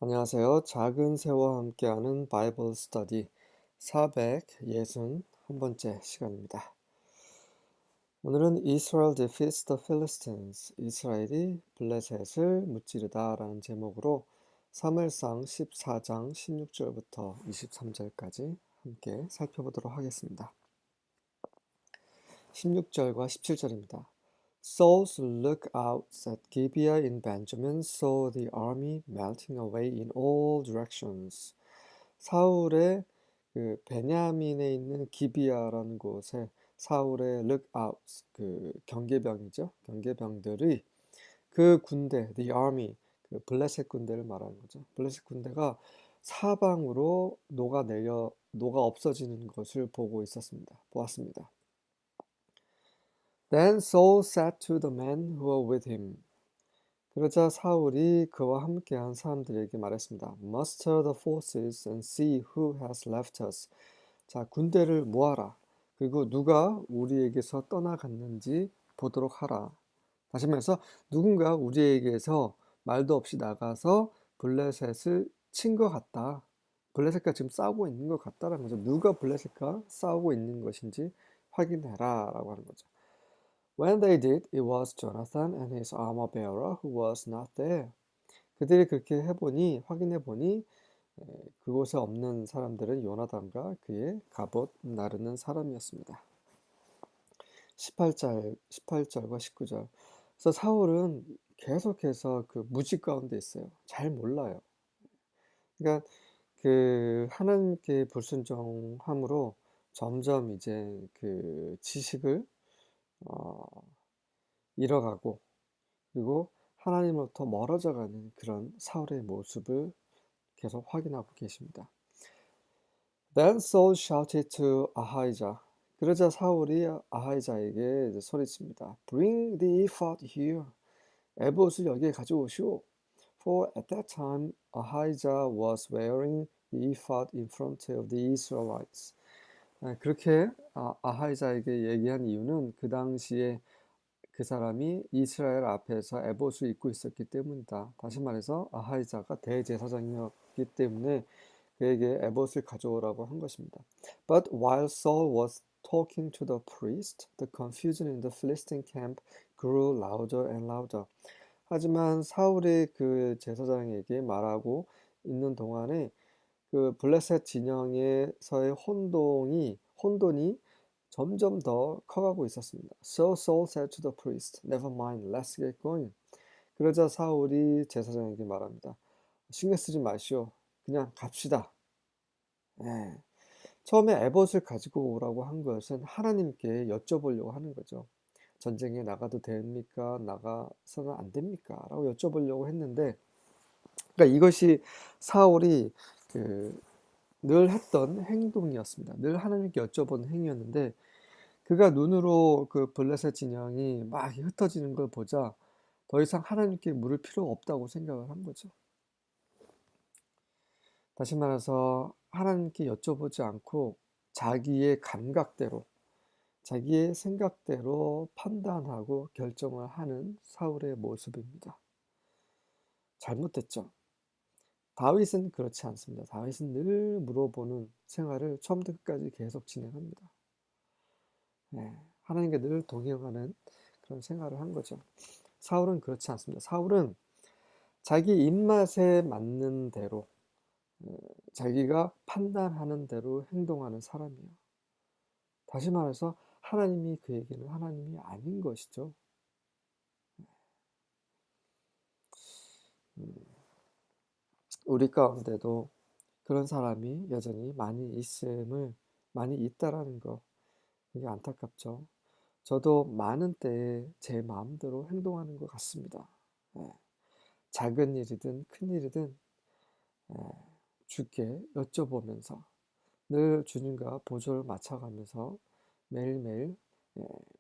안녕하세요. 작은 새와 함께하는 바이블 스터디 461번째 시간입니다. 오늘은 Israel defeats the Philistines. 이스라엘이 블레셋을 무찌르다 라는 제목으로 사무엘상 14장 16절부터 23절까지 함께 살펴보도록 하겠습니다. 16절과 17절입니다. Saul's lookouts at Gibeah in Benjamin saw the army melting away in all directions. 사울의 그 베냐민에 있는 기비아라는 곳에 사울의 lookout 그 경계병이죠. 경계병들이 그 군대, the army, 그 블레셋 군대를 말하는 거죠. 블레셋 군대가 사방으로 녹아 없어지는 것을 보았습니다. Then Saul said to the men who were with him. 그러자 사울이 그와 함께한 사람들에게 말했습니다. Muster the forces and see who has left us. 자, 군대를 모아라. 그리고 누가 우리에게서 떠나갔는지 보도록 하라. 다시 말해서 누군가 우리에게서 말도 없이 나가서 블레셋을 친 것 같다. 블레셋과 지금 싸우고 있는 것 같다라는 거죠. 누가 블레셋과 싸우고 있는 것인지 확인해라 라고 하는 거죠. When they did, it was Jonathan and his armor bearer who was not there. 그들이 그렇게 확인해보니 그곳에 없는 사람들은 요나단과 그의 갑옷 나르는 사람이었습니다. 18절과 19절. 그래서 사울은 계속해서 그 무지 가운데 있어요. 잘 몰라요. 그러니까 그 하나님께 불순종함으로 점점 이제 그 지식을 잃어가고 그리고 하나님으로부터 멀어져가는 그런 사울의 모습을 계속 확인하고 계십니다. Then Saul shouted to Ahijah. 그러자 사울이 아하이자에게 소리칩니다. Bring the ephod here. 에봇을 여기에 가져오시오. For at that time Ahijah was wearing the ephod in front of the Israelites. 그렇게 아하이자에게 얘기한 이유는 그 당시에 그 사람이 이스라엘 앞에서 에봇을 입고 있었기 때문이다. 다시 말해서 아하이자가 대제사장이었기 때문에 그에게 에봇을 가져오라고 한 것입니다. But while Saul was talking to the priest, the confusion in the Philistine camp grew louder and louder. 하지만 사울이 그 제사장에게 말하고 있는 동안에 그 블레셋 진영에서의 혼돈이 점점 더 커가고 있었습니다. So Saul said to the priest, "Never mind, let's get going." 그러자 사울이 제사장에게 말합니다. 신경 쓰지 마시오. 그냥 갑시다. 예. 처음에 에봇을 가지고 오라고 한 것은 하나님께 여쭤보려고 하는 거죠. 전쟁에 나가도 됩니까? 나가서는 안 됩니까? 라고 여쭤보려고 했는데, 그러니까 이것이 사울이 늘 했던 행동이었습니다. 늘 하나님께 여쭤보는 행위였는데, 그가 눈으로 그 블레셋 진영이 막 흩어지는 걸 보자 더 이상 하나님께 물을 필요가 없다고 생각을 한 거죠. 다시 말해서 하나님께 여쭤보지 않고 자기의 감각대로, 자기의 생각대로 판단하고 결정을 하는 사울의 모습입니다. 잘못됐죠. 다윗은 그렇지 않습니다. 다윗은 늘 물어보는 생활을 처음부터 끝까지 계속 진행합니다. 네, 하나님께 늘 동행하는 그런 생활을 한 거죠. 사울은 그렇지 않습니다. 사울은 자기 입맛에 맞는 대로 자기가 판단하는 대로 행동하는 사람이에요. 다시 말해서 하나님이 그에게는 하나님이 아닌 것이죠. 우리 가운데도 그런 사람이 여전히 많이 있다라는 거, 그게 안타깝죠. 저도 많은 때에 제 마음대로 행동하는 것 같습니다. 작은 일이든 큰 일이든 주께 여쭤보면서 늘 주님과 보조를 맞춰가면서 매일매일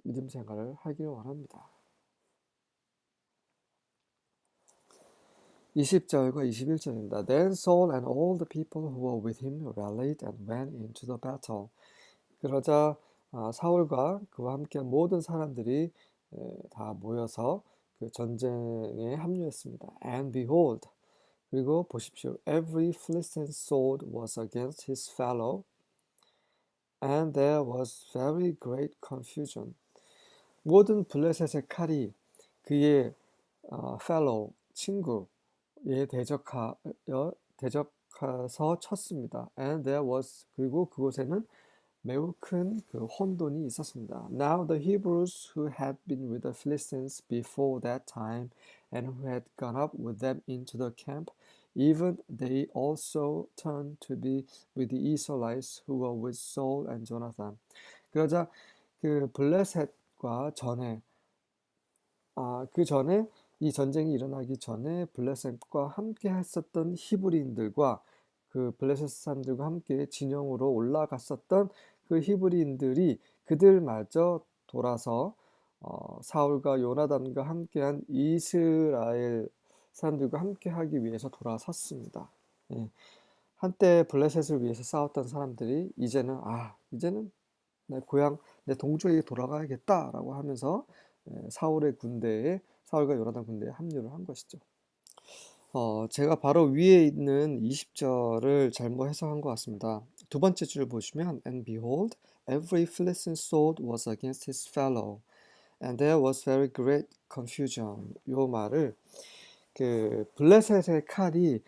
믿음 생활을 하길 원합니다. 20절과 21절입니다. Then Saul and all the people who were with him rallied and went into the battle. 그러자 사울과 그와 함께한 모든 사람들이 다 모여서 그 전쟁에 합류했습니다. And behold, 그리고 보십시오. Every Philistine's sword was against his fellow, and there was very great confusion. 모든 블레셋의 칼이 그의 fellow, 친구에 대적해서 쳤습니다. And there was, 그리고 그곳에는 매우 큰 그 혼돈이 있었습니다. Now the Hebrews who had been with the Philistines before that time and who had gone up with them into the camp, even they also turned to be with the Israelites who were with Saul and Jonathan. 그러자 그 블레셋과 전에 그 전에 이 전쟁이 일어나기 전에 블레셋과 함께 했었던 히브리인들과 그 블레셋 사람들과 함께 진영으로 올라갔었던 그 히브리인들이 그들마저 돌아서 사울과 요나단과 함께한 이스라엘 사람들과 함께하기 위해서 돌아섰습니다. 예. 한때 블레셋을 위해서 싸웠던 사람들이 이제는 내 고향, 내 동족에게 돌아가야겠다라고 하면서 사울과 요나단 군대에 합류를 한 것이죠. 제가 바로 위에 있는 20절을 잘못 해석한 것 같습니다. 두 번째 줄 보시면 And behold, every Philistine sword was against his fellow, and there was very great confusion. 요 말을 그 블레셋의 칼이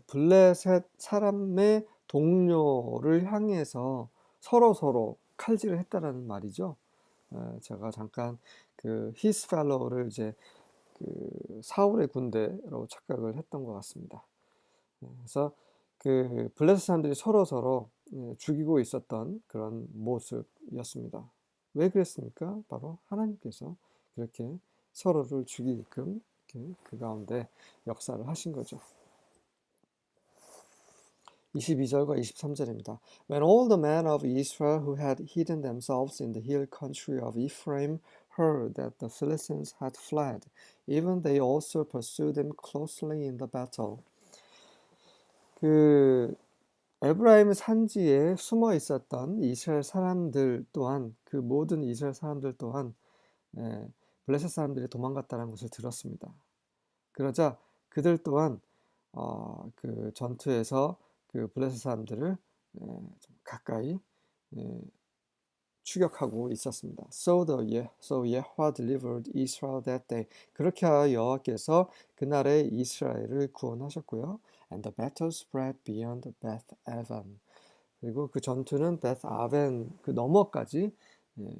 블레셋 사람의 동료를 향해서 서로 칼질을 했다라는 말이죠. 제가 잠깐 그 his fellow를 이제 그 사울의 군대로 착각을 했던 것 같습니다. 그래서 그 블레셋 사람들이 서로 죽이고 있었던 그런 모습이었습니다. 왜 그랬습니까? 바로 하나님께서 그렇게 서로를 죽이게끔 이렇게 그 가운데 역사를 하신 거죠. 22절과 23절입니다. When all the men of Israel who had hidden themselves in the hill country of Ephraim heard that the Philistines had fled, even they also pursued them closely in the battle. 그 에브라임 산지에 숨어 있었던 이스라엘 사람들 또한 그 모든 이스라엘 사람들 또한 블레셋 사람들이 도망갔다는 것을 들었습니다. 그러자 그들 또한 그 전투에서 그 블레셋 사람들을 좀 가까이 추격하고 있었습니다. So Yahweh delivered Israel that day. 그렇게 하여 여호와께서 그날에 이스라엘을 구원하셨고요. And the battle spread beyond Beth Aven. 그리고 그 전투는 베트 아벤 그 너머까지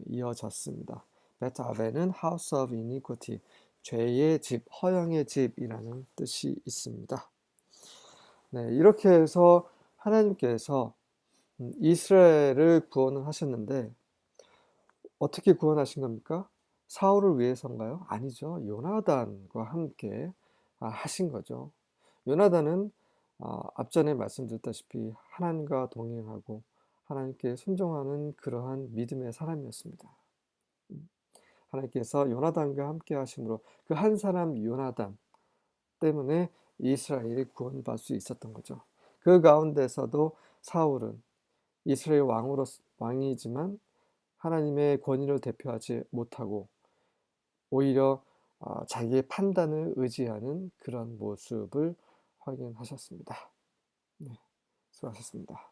이어졌습니다. 베트 아벤은 House of Iniquity, 죄의 집, 허영의 집이라는 뜻이 있습니다. 네, 이렇게 해서 하나님께서 이스라엘을 구원을 하셨는데 어떻게 구원하신 겁니까? 사울을 위해서인가요? 아니죠. 요나단과 함께 하신 거죠. 요나단은 앞전에 말씀드렸다시피 하나님과 동행하고 하나님께 순종하는 그러한 믿음의 사람이었습니다. 하나님께서 요나단과 함께 하심으로 그 한 사람 요나단 때문에 이스라엘이 구원받을 수 있었던 거죠. 그 가운데서도 사울은 이스라엘 왕이지만 하나님의 권위를 대표하지 못하고 오히려 자기의 판단을 의지하는 그런 모습을 확인하셨습니다. 네, 수고하셨습니다.